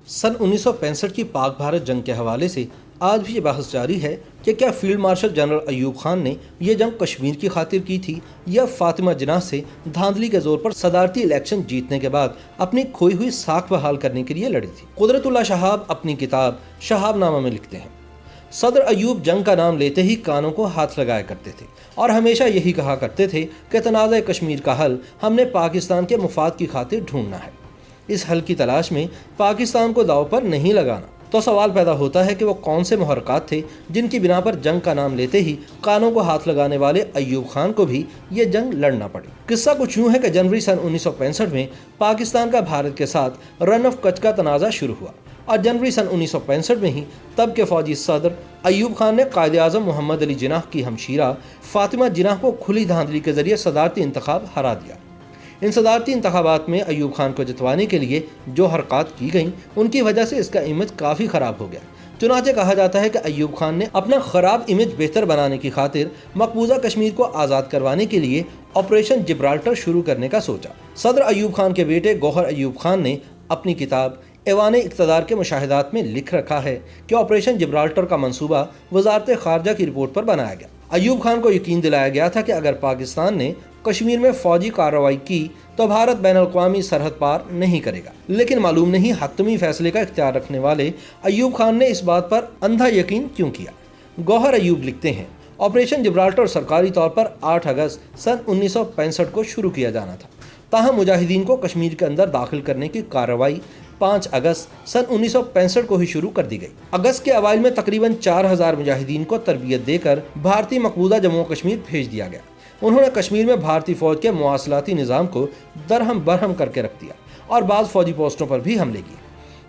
सन 1965 की पाक भारत जंग के हवाले से आज भी ये बहस जारी है कि क्या field marshal general Ayub Khan ने यह जंग कश्मीर की खातिर की थी या फातिमा जिन्नाह से धांधली के जोर पर सदारती इलेक्शन जीतने के बाद अपनी खोई हुई साख बहाल करने के लिए लड़ी थी। कुदरतुल्लाह शहाब अपनी किताब शहाबनामा में लिखते हैं, सदर अयूब जंग का नाम लेते ही कानों को हाथ लगाया करते थे और हमेशा यही कहा करते थे कि तनाज़ा कश्मीर का हल हमने पाकिस्तान के मुफाद की खातिर ढूंढना है। इस हल की तलाश में पाकिस्तान को दांव पर नहीं लगाना। तो सवाल पैदा होता है कि वो कौन से मुहर्रकात थे जिनकी बिना पर जंग का नाम लेते ही कानों को हाथ लगाने वाले अयूब खान को भी ये जंग लड़ना पड़ी। किस्सा कुछ यूँ है कि जनवरी सन 1965 में पाकिस्तान का भारत के साथ रन ऑफ कच्छ का तनाज़ा शुरू हुआ और जनवरी सन 1965 में ही तब के फौजी सदर अयूब खान ने कायदे आज़म मोहम्मद अली जिन्नाह की हमशीरा फातिमा जिन्नाह को खुली धांधली के जरिए सदारती इंतखाब हरा दिया। इन सदारती इंतखाबात में अयूब खान को जितवाने के लिए जो हरकत की गई उनकी वजह से इसका इमेज काफ़ी ख़राब हो गया। चुनांचे कहा जाता है कि अयूब खान ने अपना ख़राब इमेज बेहतर बनाने की खातिर मकबूजा कश्मीर को आज़ाद करवाने के लिए ऑपरेशन जिब्राल्टर शुरू करने का सोचा। सदर अयूब खान के बेटे गौहर अयूब खान ने अपनी किताब ऐवान इक़्तिदार के मुशाहिदात में लिख रखा है कि ऑपरेशन जिब्राल्टर का मंसूबा वजारत ख़ारजा की रिपोर्ट पर बनाया गया। अयूब खान को यकीन दिलाया गया था कि अगर पाकिस्तान ने कश्मीर में फौजी कार्रवाई की तो भारत बैनुल-अक़वामी सरहद पार नहीं करेगा। लेकिन मालूम नहीं हतमी फैसले का इख्तियार रखने वाले अयूब खान ने इस बात पर अंधा यकीन क्यों किया। गौहर अयूब लिखते हैं, ऑपरेशन जिब्राल्टर सरकारी तौर पर 8 अगस्त सन 1965 को शुरू किया जाना था, ताहम मुजाहिदीन को कश्मीर के अंदर दाखिल करने की कार्रवाई 5 अगस्त सन 1965 को ही शुरू कर दी गई। अगस्त के अवाइल में तकरीबन 4000 मुजाहिदीन को तरबियत देकर भारतीय मकबूजा जम्मू कश्मीर भेज दिया गया। उन्होंने कश्मीर में भारतीय फौज के मुआसलाती निज़ाम को दरहम बरहम करके रख दिया और बाज़ फौजी पोस्टों पर भी हमले किए।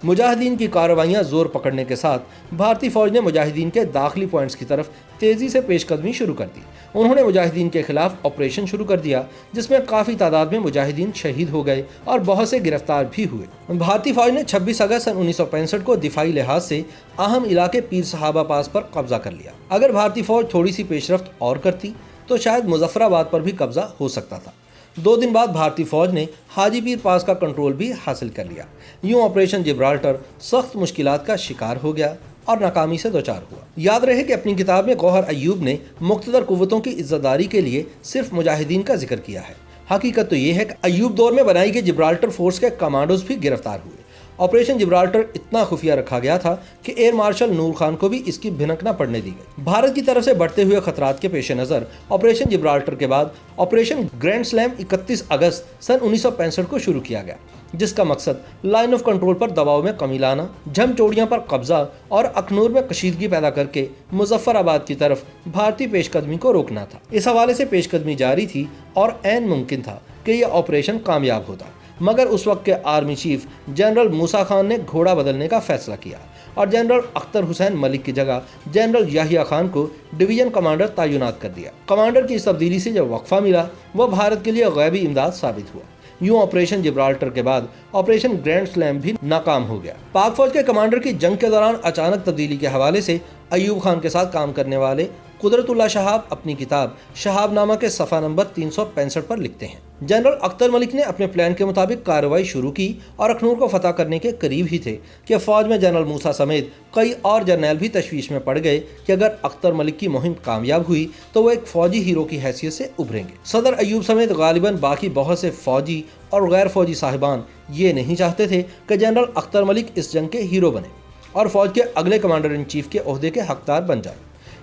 मुजाहिदीन की कार्रवाइयाँ जोर पकड़ने के साथ भारतीय फौज ने मुजाहिदीन के दाखिली पॉइंट्स की तरफ तेज़ी से पेशकदमी शुरू कर दी। उन्होंने मुजाहिदीन के खिलाफ ऑपरेशन शुरू कर दिया जिसमें काफ़ी तादाद में मुजाहिदीन शहीद हो गए और बहुत से गिरफ्तार भी हुए। भारतीय फौज ने 26 अगस्त सन 1965 को दिफाई लिहाज से अहम इलाके पीर सहाबा पास पर कब्जा कर लिया। अगर भारतीय फौज थोड़ी सी पेशरफ्त और करती तो शायद मुजफ्फराबाद पर भी कब्जा हो सकता था। 2 दिन बाद भारतीय फौज ने हाजी पीर पास का कंट्रोल भी हासिल कर लिया। यूं ऑपरेशन जिब्राल्टर सख्त मुश्किलात का शिकार हो गया और नाकामी से दोचार हुआ। याद रहे कि अपनी किताब में गौहर अयूब ने मुक़्तदर कुव्वतों की इज़्ज़तदारी के लिए सिर्फ मुजाहिदीन का जिक्र किया है। हकीकत तो ये है कि अयूब दौर में बनाई गई जिब्राल्टर फोर्स के कमांडोज भी गिरफ्तार हुए। ऑपरेशन जिब्राल्टर इतना खुफिया रखा गया था कि एयर मार्शल नूर खान को भी इसकी भिनक न पड़ने दी गई। भारत की तरफ से बढ़ते हुए खतरात के पेश नज़र ऑपरेशन जिब्राल्टर के बाद ऑपरेशन ग्रैंड स्लैम 31 अगस्त सन 1965 को शुरू किया गया, जिसका मकसद लाइन ऑफ कंट्रोल पर दबाव में कमी लाना, झमचोड़ियाँ पर कब्जा और अखनूर में कशीदगी पैदा करके मुजफ्फराबाद की तरफ भारतीय पेशकदमी को रोकना था। इस हवाले से पेशकदमी जारी थी और ऐन मुमकिन था कि यह ऑपरेशन कामयाब होता, मगर उस वक्त के आर्मी चीफ जनरल मूसा खान ने घोड़ा बदलने का फैसला किया और जनरल अख्तर हुसैन मलिक की जगह जनरल याहिया खान को डिवीजन कमांडर तैनात कर दिया। कमांडर की इस तब्दीली से जो वक्फा मिला वह भारत के लिए गैबी इमदाद साबित हुआ। यूं ऑपरेशन जिब्राल्टर के बाद ऑपरेशन ग्रैंड स्लैम भी नाकाम हो गया। पाक फौज के कमांडर की जंग के दौरान अचानक तब्दीली के हवाले से अयूब खान के साथ काम करने वाले कुदरतुल्लाह शहाब अपनी किताब शहाबनामा के सफ़ा नंबर 365 पर लिखते हैं, जनरल अख्तर मलिक ने अपने प्लान के मुताबिक कार्रवाई शुरू की और अखनूर को फतह करने के करीब ही थे कि फौज में जनरल मूसा समेत कई और जर्नैल भी तशवीश में पड़ गए कि अगर अख्तर मलिक की मुहिम कामयाब हुई तो वो एक फौजी हीरो की हैसियत से उभरेंगे। सदर अयूब समेत गालिबन बाकी बहुत से फौजी और गैर फौजी साहिबान ये नहीं चाहते थे कि जनरल अख्तर मलिक इस जंग के हीरो बने और फौज के अगले कमांडर इन चीफ के ओहदे के हकदार बन जाए,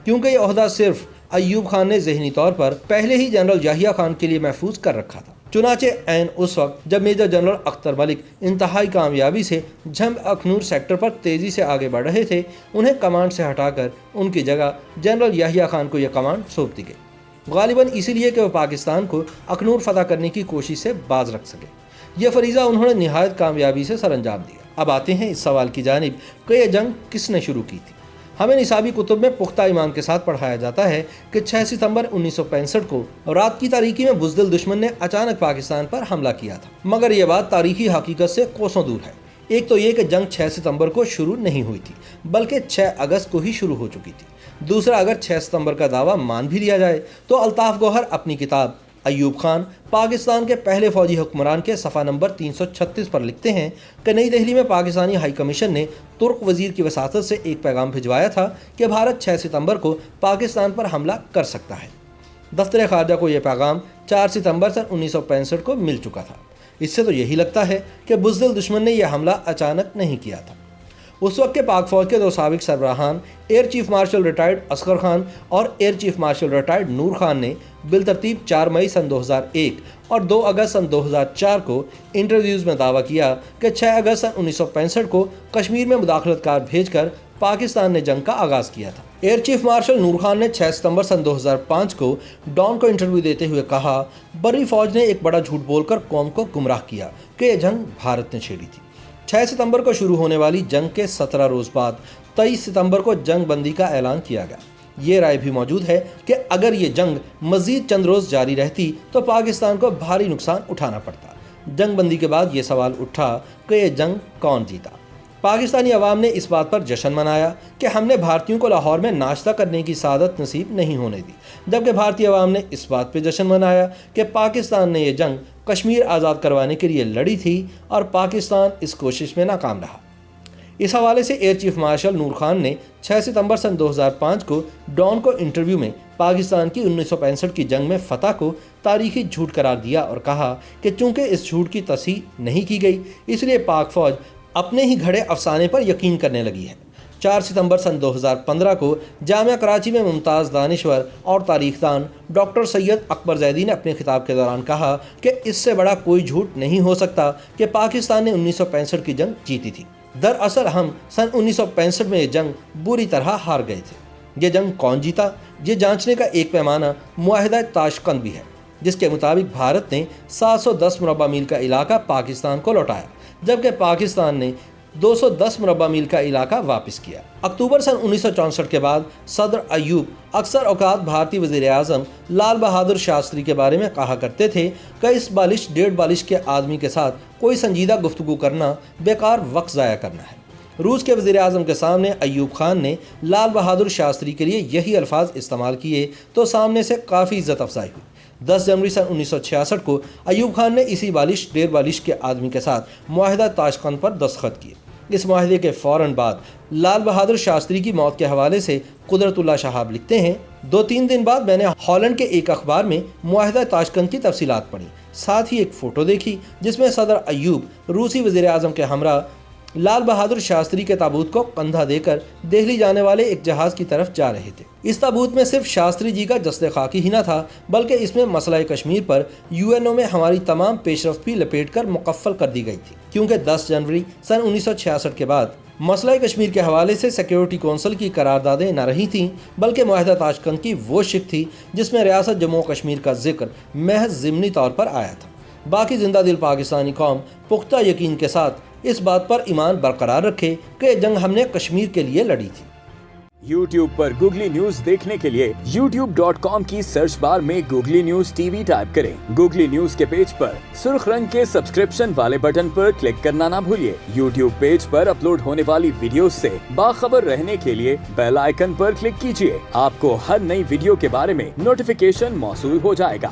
क्योंकि यह ओहदा सिर्फ अयूब खान ने ज़हनी तौर पर पहले ही जनरल याहिया खान के लिए महफूज कर रखा था। चुनाचे ऐन उस वक्त जब मेजर जनरल अख्तर मलिक इंतहाई कामयाबी से झम अखनूर सेक्टर पर तेज़ी से आगे बढ़ रहे थे, उन्हें कमांड से हटाकर उनकी जगह जनरल याहिया खान को यह कमांड सौंप दी गई, गालिबन इसीलिए कि वह पाकिस्तान को अखनूर फतह करने की कोशिश से बाज रख सके। यह फरीज़ा उन्होंने निहायत कामयाबी से सरअंजाम दिया। अब आते हैं इस सवाल की जानिब कि यह जंग किसने शुरू की थी। हमें निसाबी कुतुब में पुख्ता ईमान के साथ पढ़ाया जाता है कि 6 सितंबर 1965 को रात की तारीकी में बुज़दिल दुश्मन ने अचानक पाकिस्तान पर हमला किया था, मगर यह बात तारीखी हकीकत से कोसों दूर है। एक तो ये कि जंग 6 सितंबर को शुरू नहीं हुई थी बल्कि 6 अगस्त को ही शुरू हो चुकी थी। दूसरा, अगर 6 सितंबर का दावा मान भी लिया जाए तो अल्ताफ़ गौहर अपनी किताब ایوب خان پاکستان کے پہلے فوجی حکمران کے صفحہ نمبر 336 پر لکھتے ہیں کہ نئی دہلی میں پاکستانی ہائی کمیشن نے ترک وزیر کی وساطت سے ایک پیغام بھجوایا تھا کہ بھارت 6 ستمبر کو پاکستان پر حملہ کر سکتا ہے۔ دفتر خارجہ کو یہ پیغام 4 ستمبر سن 1965 کو مل چکا تھا۔ اس سے تو یہی لگتا ہے کہ بزدل دشمن نے یہ حملہ اچانک نہیں کیا تھا۔ اس وقت کے پاک فوج کے 2 سابق سربراہان air chief marshal retired Asghar Khan اور ایئر چیف مارشل ریٹائرڈ نور خان نے بالترتیب 4 مئی سن 2001 اور 2 اگست سن 2004 کو انٹرویوز میں دعویٰ کیا کہ 6 اگست سن 1965 کو کشمیر میں مداخلت کار بھیج کر پاکستان نے جنگ کا آغاز کیا تھا۔ ایئر چیف مارشل نور خان نے 6 ستمبر سن 2005 کو ڈان کو انٹرویو دیتے ہوئے کہا، بری فوج نے ایک بڑا جھوٹ بول کر قوم کو گمراہ کیا کہ یہ جنگ بھارت نے چھیڑی تھی۔ 6 ستمبر کو شروع ہونے والی جنگ کے 17 روز بعد 23 ستمبر کو جنگ بندی کا اعلان کیا گیا۔ یہ رائے بھی موجود ہے کہ اگر یہ جنگ مزید چند روز جاری رہتی تو پاکستان کو بھاری نقصان اٹھانا پڑتا۔ جنگ بندی کے بعد یہ سوال اٹھا کہ یہ جنگ کون جیتا۔ پاکستانی عوام نے اس بات پر جشن منایا کہ ہم نے بھارتیوں کو لاہور میں ناشتہ کرنے کی سعادت نصیب نہیں ہونے دی، جبکہ بھارتی عوام نے اس بات پہ جشن منایا کہ پاکستان نے یہ جنگ کشمیر آزاد کروانے کے لیے لڑی تھی اور پاکستان اس کوشش میں ناکام رہا۔ اس حوالے سے ایئر چیف مارشل نور خان نے 6 ستمبر سن 2005 کو ڈان کو انٹرویو میں پاکستان کی 1965 کی جنگ میں فتح کو تاریخی جھوٹ قرار دیا اور کہا کہ چونکہ اس جھوٹ کی تصحیح نہیں کی گئی اس لیے پاک فوج اپنے ہی گھڑے افسانے پر یقین کرنے لگی ہے۔ 4 ستمبر سن 2015 کو جامعہ کراچی میں ممتاز دانشور اور تاریخ دان ڈاکٹر سید اکبر زیدی نے اپنے خطاب کے دوران کہا کہ اس سے بڑا کوئی جھوٹ نہیں ہو سکتا کہ پاکستان نے 1965 کی جنگ جیتی تھی۔ دراصل ہم سن 1965 میں یہ جنگ بری طرح ہار گئے تھے۔ یہ جنگ کون جیتا، یہ جانچنے کا ایک پیمانہ معاہدہ تاشقند بھی ہے، جس کے مطابق بھارت نے 710 مربع میل کا علاقہ پاکستان کو لوٹایا، جبکہ پاکستان نے 210 مربع میل کا علاقہ واپس کیا۔ اکتوبر سن 1964 کے بعد صدر ایوب اکثر اوقات بھارتی وزیر اعظم لال بہادر شاستری کے بارے میں کہا کرتے تھے کہ اس بالش ڈیڑھ بالش کے آدمی کے ساتھ کوئی سنجیدہ گفتگو کرنا بیکار وقت ضائع کرنا ہے۔ روس کے وزیر اعظم کے سامنے ایوب خان نے لال بہادر شاستری کے لیے یہی الفاظ استعمال کیے تو سامنے سے کافی عزت افزائی ہوئی۔ 10 جنوری سن 1966 کو ایوب خان نے اسی بالش ڈیڑھ بالش کے آدمی کے ساتھ معاہدہ تاشقند پر دستخط کیے۔ اس معاہدے کے فوراً بعد لال بہادر شاستری کی موت کے حوالے سے قدرت اللہ شہاب لکھتے ہیں، 2-3 دن بعد میں نے ہالینڈ کے ایک اخبار میں معاہدہ تاشقند کی تفصیلات پڑھی، ساتھ ہی ایک فوٹو دیکھی جس میں صدر ایوب روسی وزیر اعظم کے ہمراہ لال بہادر شاستری کے تابوت کو کندھا دے کر دہلی جانے والے ایک جہاز کی طرف جا رہے تھے۔ اس تابوت میں صرف شاستری جی کا جسد خاکی ہی نہ تھا بلکہ اس میں مسئلہ کشمیر پر UN میں ہماری تمام پیش رفت بھی لپیٹ کر مکفل کر دی گئی تھی، کیونکہ 10 جنوری سن 1966 کے بعد مسئلہ کشمیر کے حوالے سے سیکیورٹی کونسل کی قراردادیں نہ رہی تھیں بلکہ معاہدہ تاشقند کی وہ شق تھی جس میں ریاست جموں و کشمیر کا ذکر محض ضمنی طور پر آیا تھا۔ باقی زندہ دل پاکستانی قوم پختہ یقین کے ساتھ اس بات پر ایمان برقرار رکھے کہ جنگ ہم نے کشمیر کے لیے لڑی تھی۔ YouTube پر گوگلی نیوز دیکھنے کے لیے youtube.com کی سرچ بار میں گوگلی نیوز TV ٹائپ کریں۔ گوگلی نیوز کے پیج پر سرخ رنگ کے سبسکرپشن والے بٹن پر کلک کرنا نہ بھولیے۔ YouTube پیج پر اپلوڈ ہونے والی ویڈیوز سے باخبر رہنے کے لیے بیل آئیکن پر کلک کیجیے۔ آپ کو ہر نئی ویڈیو کے بارے میں نوٹیفیکیشن موصول ہو جائے گا۔